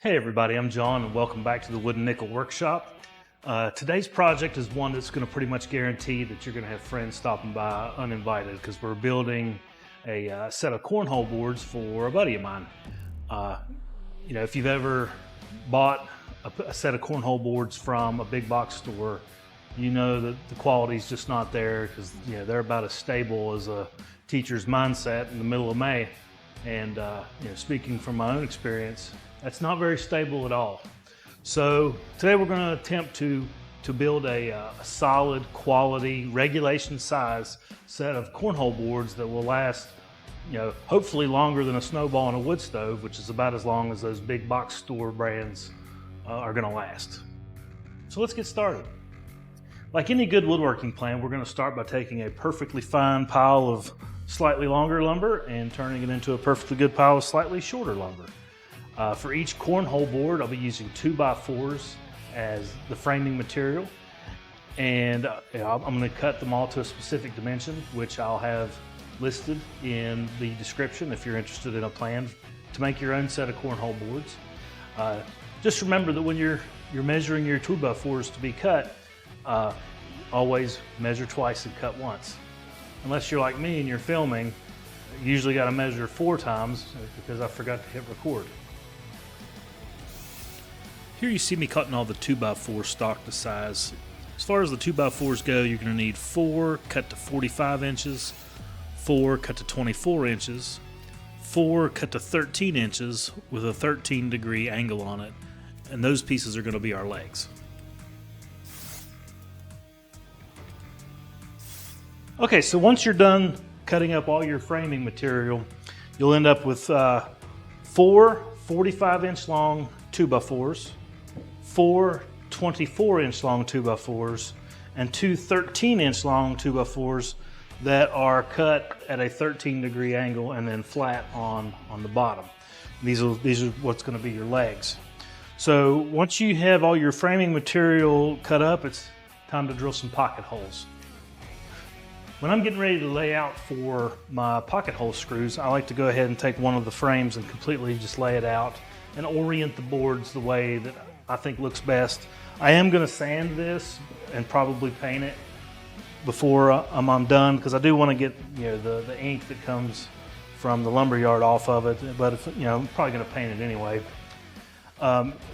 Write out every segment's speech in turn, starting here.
Hey everybody, I'm John and welcome back to the Wood and Nickel Workshop. Today's project is one that's going to pretty much guarantee that you're going to have friends stopping by uninvited because we're building a set of cornhole boards for a buddy of mine. If you've ever bought a set of cornhole boards from a big box store, you know that the quality's just not there because they're about as stable as a teacher's mindset in the middle of May. And speaking from my own experience, that's not very stable at all. So today we're going to attempt to build a solid quality regulation size set of cornhole boards that will last hopefully longer than a snowball in a wood stove, which is about as long as those big box store brands are going to last. So let's get started. Like any good woodworking plan, we're going to start by taking a perfectly fine pile of slightly longer lumber and turning it into a perfectly good pile of slightly shorter lumber. For each cornhole board, I'll be using 2x4s as the framing material, and I'm going to cut them all to a specific dimension, which I'll have listed in the description if you're interested in a plan to make your own set of cornhole boards. Just remember that when you're measuring your 2x4s to be cut, always measure twice and cut once. Unless you're like me and you're filming, you usually got to measure 4 times because I forgot to hit record. Here you see me cutting all the 2x4 stock to size. As far as the 2x4s go, you're going to need 4 cut to 45 inches, 4 cut to 24 inches, 4 cut to 13 inches with a 13-degree angle on it, and those pieces are going to be our legs. Okay, so once you're done cutting up all your framing material, you'll end up with 4 45-inch long 2x4s, 4 24-inch long 2x4s, and 2 13-inch long 2x4s that are cut at a 13-degree angle and then flat on the bottom. These are what's going to be your legs. So once you have all your framing material cut up, it's time to drill some pocket holes. When I'm getting ready to lay out for my pocket hole screws, I like to go ahead and take one of the frames and completely just lay it out and orient the boards the way that I think looks best. I am going to sand this and probably paint it before I'm done because I do want to get the ink that comes from the lumberyard off of it, but I'm probably going to paint it anyway.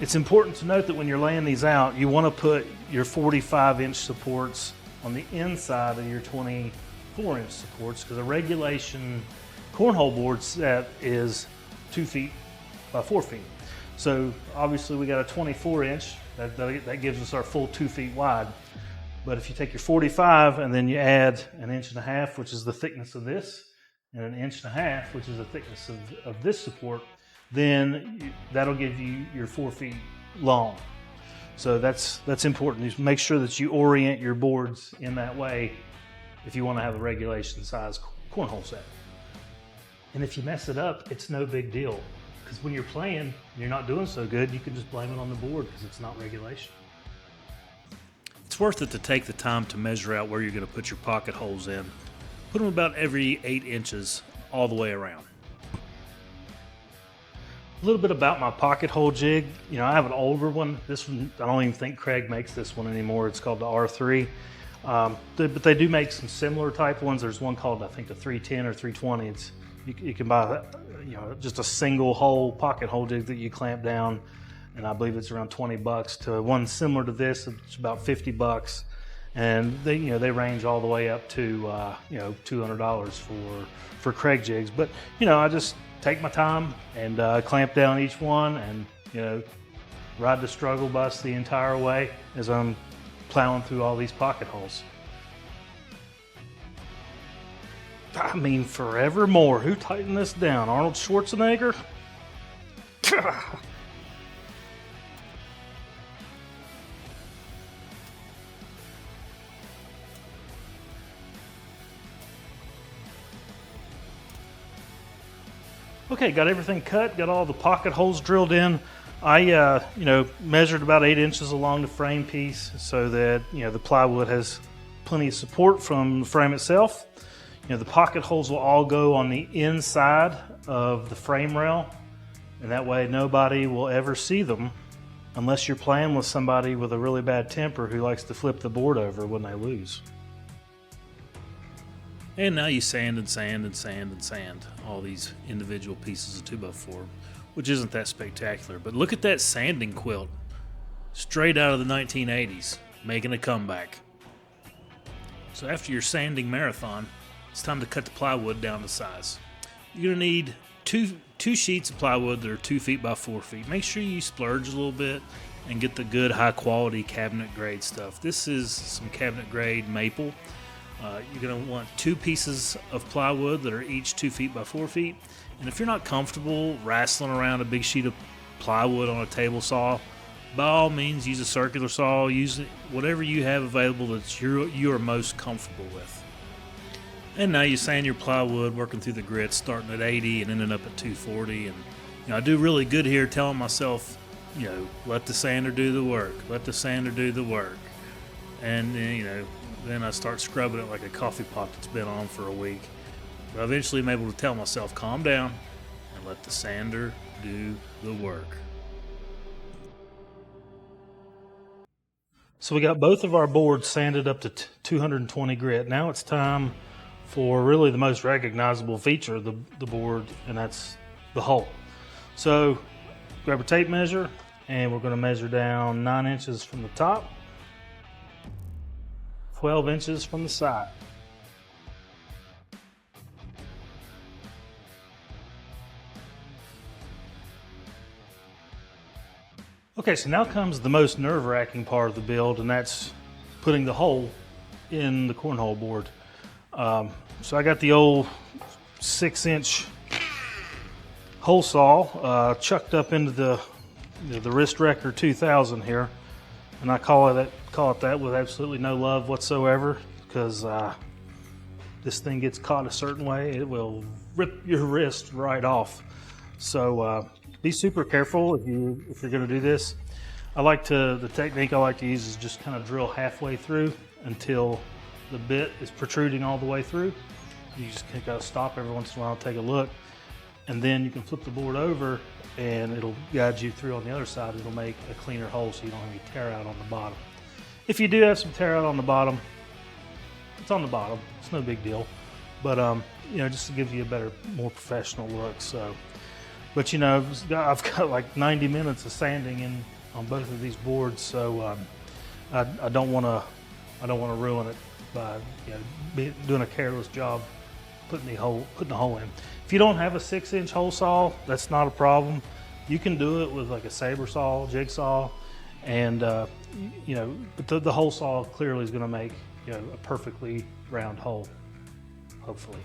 It's important to note that when you're laying these out, you want to put your 45-inch supports on the inside of your 24-inch supports because a regulation cornhole board set is 2 feet by 4 feet. So obviously we got a 24-inch, that gives us our full 2 feet wide. But if you take your 45 and then you add 1.5 inches, which is the thickness of this, and 1.5 inches, which is the thickness of this support, then that'll give you your 4 feet long. So that's important. Just make sure that you orient your boards in that way if you want to have a regulation size cornhole set. And if you mess it up, it's no big deal. Because when you're playing and you're not doing so good, you can just blame it on the board because it's not regulation. It's worth it to take the time to measure out where you're going to put your pocket holes in. Put them about every 8 inches all the way around. A little bit about my pocket hole jig. I have an older one. This one, I don't even think Craig makes this one anymore. It's called the R3. But they do make some similar type ones. There's one called, I think, the 310 or 320. You can buy just a single hole pocket hole jig that you clamp down, and I believe it's around $20 to one similar to this. It's about $50, and they range all the way up to $200 for Craig jigs. But I just take my time and clamp down each one and ride the struggle bus the entire way as I'm plowing through all these pocket holes. I mean, forevermore. Who tightened this down? Arnold Schwarzenegger? Okay, got everything cut, got all the pocket holes drilled in. I, measured about 8 inches along the frame piece so that, the plywood has plenty of support from the frame itself. The pocket holes will all go on the inside of the frame rail And that way nobody will ever see them unless you're playing with somebody with a really bad temper who likes to flip the board over when they lose. And now you sand and sand and sand and sand all these individual pieces of 2x4, which isn't that spectacular. But look at that sanding quilt, straight out of the 1980s, making a comeback. So after your sanding marathon, it's time to cut the plywood down to size. You're gonna need two sheets of plywood that are 2 feet by 4 feet. Make sure you splurge a little bit and get the good high quality cabinet grade stuff. This is some cabinet grade maple. You're going to want 2 pieces of plywood that are each 2 feet by 4 feet. And if you're not comfortable wrestling around a big sheet of plywood on a table saw, by all means use a circular saw. Use whatever you have available that you are most comfortable with. And now you sand your plywood, working through the grits, starting at 80 and ending up at 240. And I do really good here telling myself, let the sander do the work. Let the sander do the work. And then I start scrubbing it like a coffee pot that's been on for a week. But eventually I'm able to tell myself, calm down and let the sander do the work. So we got both of our boards sanded up to 220 grit. Now it's time for really the most recognizable feature of the board, and that's the hole. So grab a tape measure, and we're going to measure down 9 inches from the top, 12 inches from the side. Okay, so now comes the most nerve-wracking part of the build, and that's putting the hole in the cornhole board. So I got the old 6-inch hole saw chucked up into the Wrist-Wrecker 2000 here, and I call it that with absolutely no love whatsoever, because this thing gets caught a certain way, it will rip your wrist right off. So be super careful if you're going to do this. The technique I like to use is just kind of drill halfway through until the bit is protruding all the way through. You just got to stop every once in a while, take a look, and then you can flip the board over and it'll guide you through on the other side. It'll make a cleaner hole so you don't have any tear out on the bottom. If you do have some tear out on the bottom, it's on the bottom. It's no big deal. But just to give you a better, more professional look. So, but I've got like 90 minutes of sanding on both of these boards, so I don't want to ruin it by doing a careless job putting the hole in. If you don't have a 6-inch hole saw, that's not a problem. You can do it with like a saber saw, jigsaw, and but the hole saw clearly is going to make a perfectly round hole, hopefully.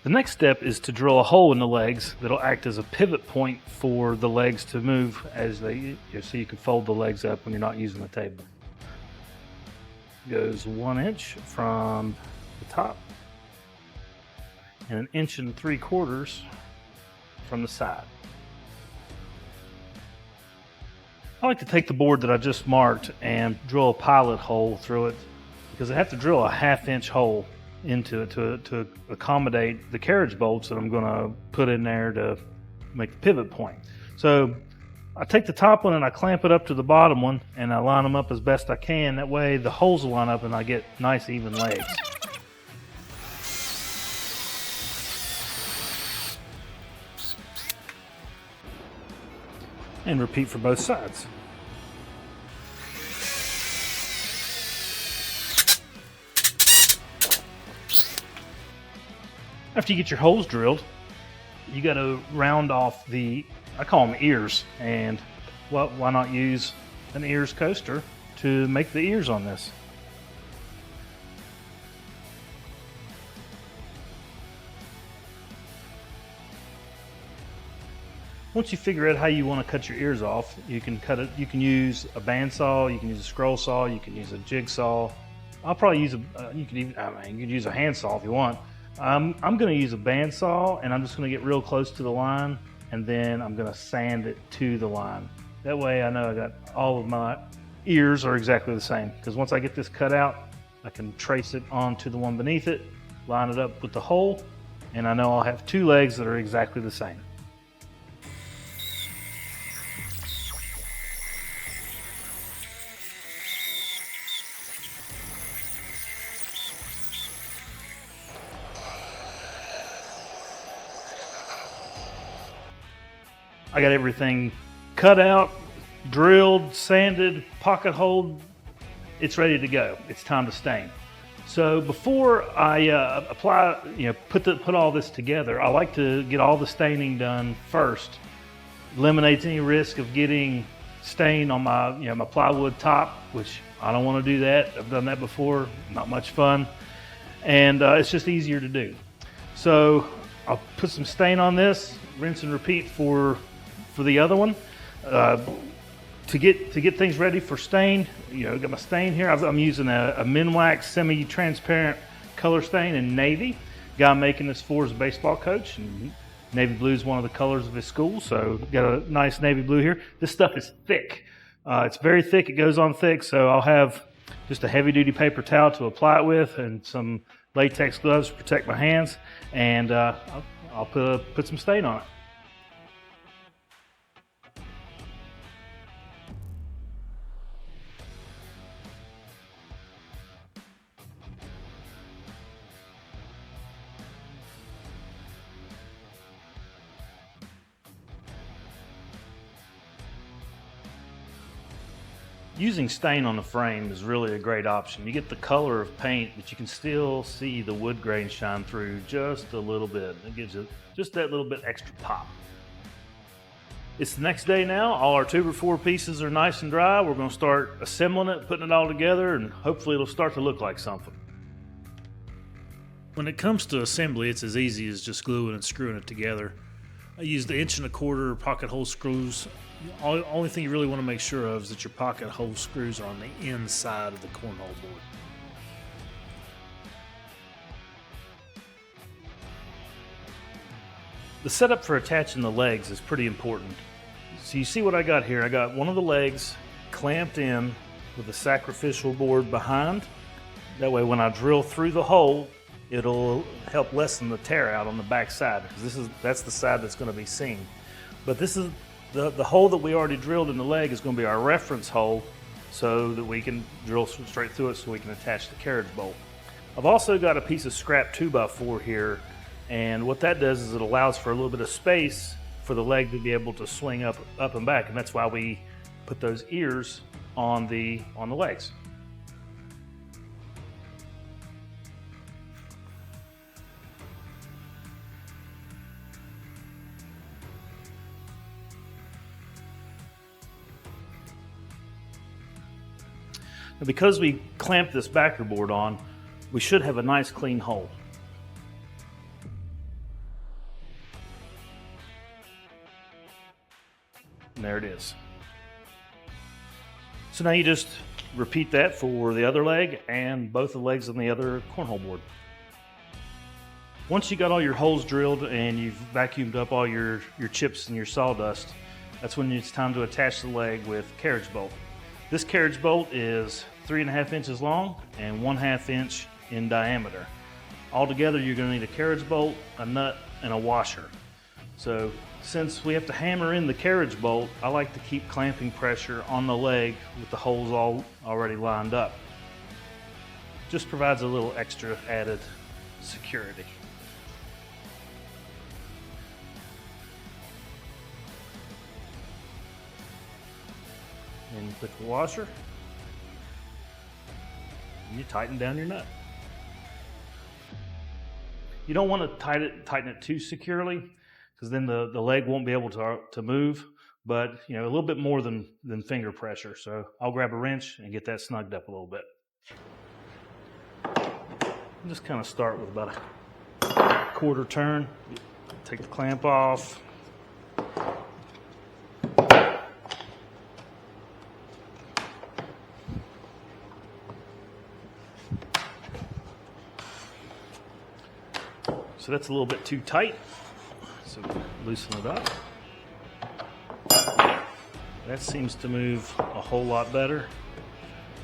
The next step is to drill a hole in the legs that'll act as a pivot point for the legs to move as they, so you can fold the legs up when you're not using the table. Goes 1 inch from the top and 1 3/4 inches from the side. I like to take the board that I just marked and drill a pilot hole through it, because I have to drill a 1/2 inch hole into it to accommodate the carriage bolts that I'm going to put in there to make the pivot point. So I take the top one and I clamp it up to the bottom one and I line them up as best I can. That way the holes will line up and I get nice even legs. And repeat for both sides. After you get your holes drilled, you got to round off the, I call them ears, and well, why not use an ears coaster to make the ears on this? Once you figure out how you want to cut your ears off, you can cut it. You can use a bandsaw, you can use a scroll saw, you can use a jigsaw. I'll probably use you can use a handsaw if you want. I'm going to use a bandsaw, and I'm just going to get real close to the line, and then I'm going to sand it to the line. That way I know I got all of my ears are exactly the same, because once I get this cut out, I can trace it onto the one beneath it, line it up with the hole, and I know I'll have 2 legs that are exactly the same. I got everything cut out, drilled, sanded, pocket holed. It's ready to go. It's time to stain. So before I apply, put all this together, I like to get all the staining done first. Eliminates any risk of getting stain on my, my plywood top, which I don't want to do that. I've done that before. Not much fun, and it's just easier to do. So I'll put some stain on this, rinse and repeat for the other one. To get things ready for stain, got my stain here. I'm using a Minwax semi-transparent color stain in navy. Guy I'm making this for is a baseball coach, and navy blue is one of the colors of his school, so got a nice navy blue here. This stuff is thick. It's very thick. It goes on thick, so I'll have just a heavy-duty paper towel to apply it with, and some latex gloves to protect my hands, and I'll put some stain on it. Using stain on the frame is really a great option. You get the color of paint, but you can still see the wood grain shine through just a little bit. It gives it just that little bit extra pop. It's the next day now. All our 2x4 pieces are nice and dry. We're going to start assembling it, putting it all together, and hopefully it'll start to look like something. When it comes to assembly, it's as easy as just gluing and screwing it together. I used the 1 1/4 pocket hole screws. The only thing you really want to make sure of is that your pocket hole screws are on the inside of the cornhole board. The setup for attaching the legs is pretty important. So you see what I got here. I got one of the legs clamped in with a sacrificial board behind. That way when I drill through the hole, it'll help lessen the tear out on the back side, because that's the side that's going to be seen. But this is the hole that we already drilled in the leg is going to be our reference hole, so that we can drill straight through it so we can attach the carriage bolt. I've also got a piece of scrap 2x4 here, and what that does is it allows for a little bit of space for the leg to be able to swing up and back, and that's why we put those ears on the legs. Now, because we clamped this backer board on, we should have a nice clean hole. And there it is. So now you just repeat that for the other leg and both the legs on the other cornhole board. Once you got all your holes drilled and you've vacuumed up all your chips and your sawdust, that's when it's time to attach the leg with carriage bolt. This carriage bolt is 3.5 inches long and 1/2 inch in diameter. Altogether, you're going to need a carriage bolt, a nut, and a washer. So since we have to hammer in the carriage bolt, I like to keep clamping pressure on the leg with the holes all already lined up. Just provides a little extra added security. And you put the washer, and you tighten down your nut. You don't want to tighten it too securely, because then the leg won't be able to move, but a little bit more than finger pressure. So I'll grab a wrench and get that snugged up a little bit. Just kind of start with about a quarter turn. Take the clamp off. So that's a little bit too tight, so loosen it up. That seems to move a whole lot better,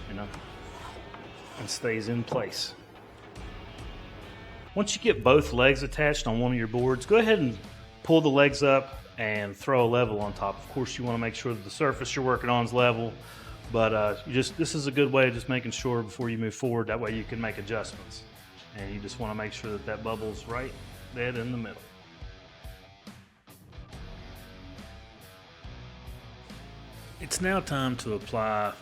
and stays in place. Once you get both legs attached on one of your boards, go ahead and pull the legs up and throw a level on top. Of course, you want to make sure that the surface you're working on is level, but this is a good way of just making sure before you move forward. That way you can make adjustments. And you just want to make sure that that bubble's right dead in the middle. It's now time to apply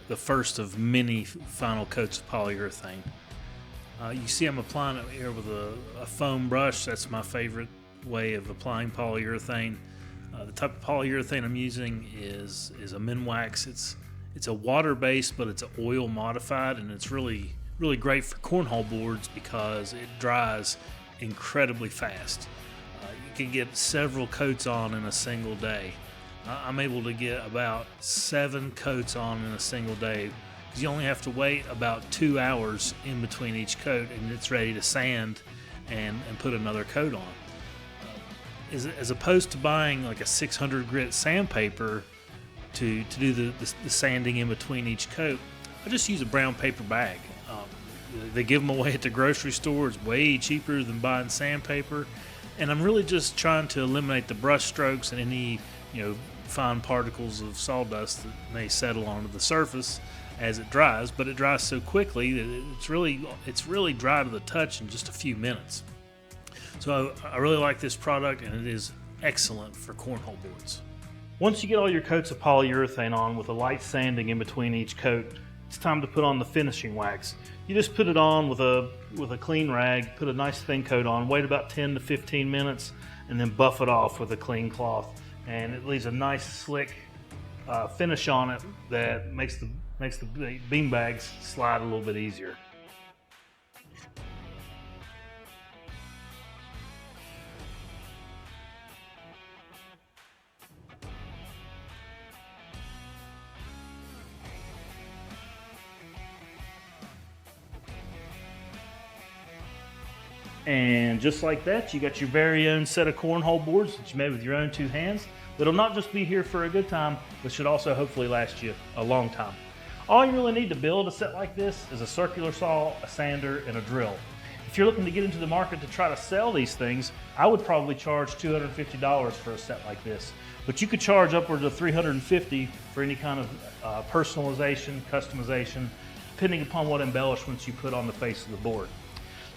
the first of many final coats of polyurethane. You see I'm applying it here with a foam brush. That's my favorite way of applying polyurethane. The type of polyurethane I'm using is a Minwax. It's a water-based, but it's oil modified, and it's really great for cornhole boards because it dries incredibly fast. You can get several coats on in a single day. I'm able to get about 7 coats on in a single day because you only have to wait about 2 hours in between each coat, and it's ready to sand and put another coat on. As opposed to buying like a 600 grit sandpaper to do the sanding in between each coat, I just use a brown paper bag. They give them away at the grocery store. It's way cheaper than buying sandpaper, and I'm really just trying to eliminate the brush strokes and any fine particles of sawdust that may settle onto the surface as it dries. But it dries so quickly that it's really dry to the touch in just a few minutes. So I really like this product, and it is excellent for cornhole boards. Once you get all your coats of polyurethane on with a light sanding in between each coat, it's time to put on the finishing wax. You just put it on with a clean rag, put a nice thin coat on, wait about 10 to 15 minutes, and then buff it off with a clean cloth. And it leaves a nice slick finish on it that makes the bean bags slide a little bit easier. And just like that, you got your very own set of cornhole boards that you made with your own 2 hands. That'll not just be here for a good time, but should also hopefully last you a long time. All you really need to build a set like this is a circular saw, a sander, and a drill. If you're looking to get into the market to try to sell these things, I would probably charge $250 for a set like this. But you could charge upwards of $350 for any kind of personalization, customization, depending upon what embellishments you put on the face of the board.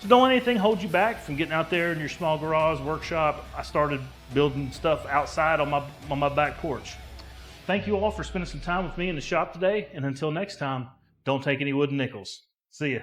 So don't let anything hold you back from getting out there in your small garage, workshop. I started building stuff outside on my back porch. Thank you all for spending some time with me in the shop today, and until next time, don't take any wooden nickels. See ya.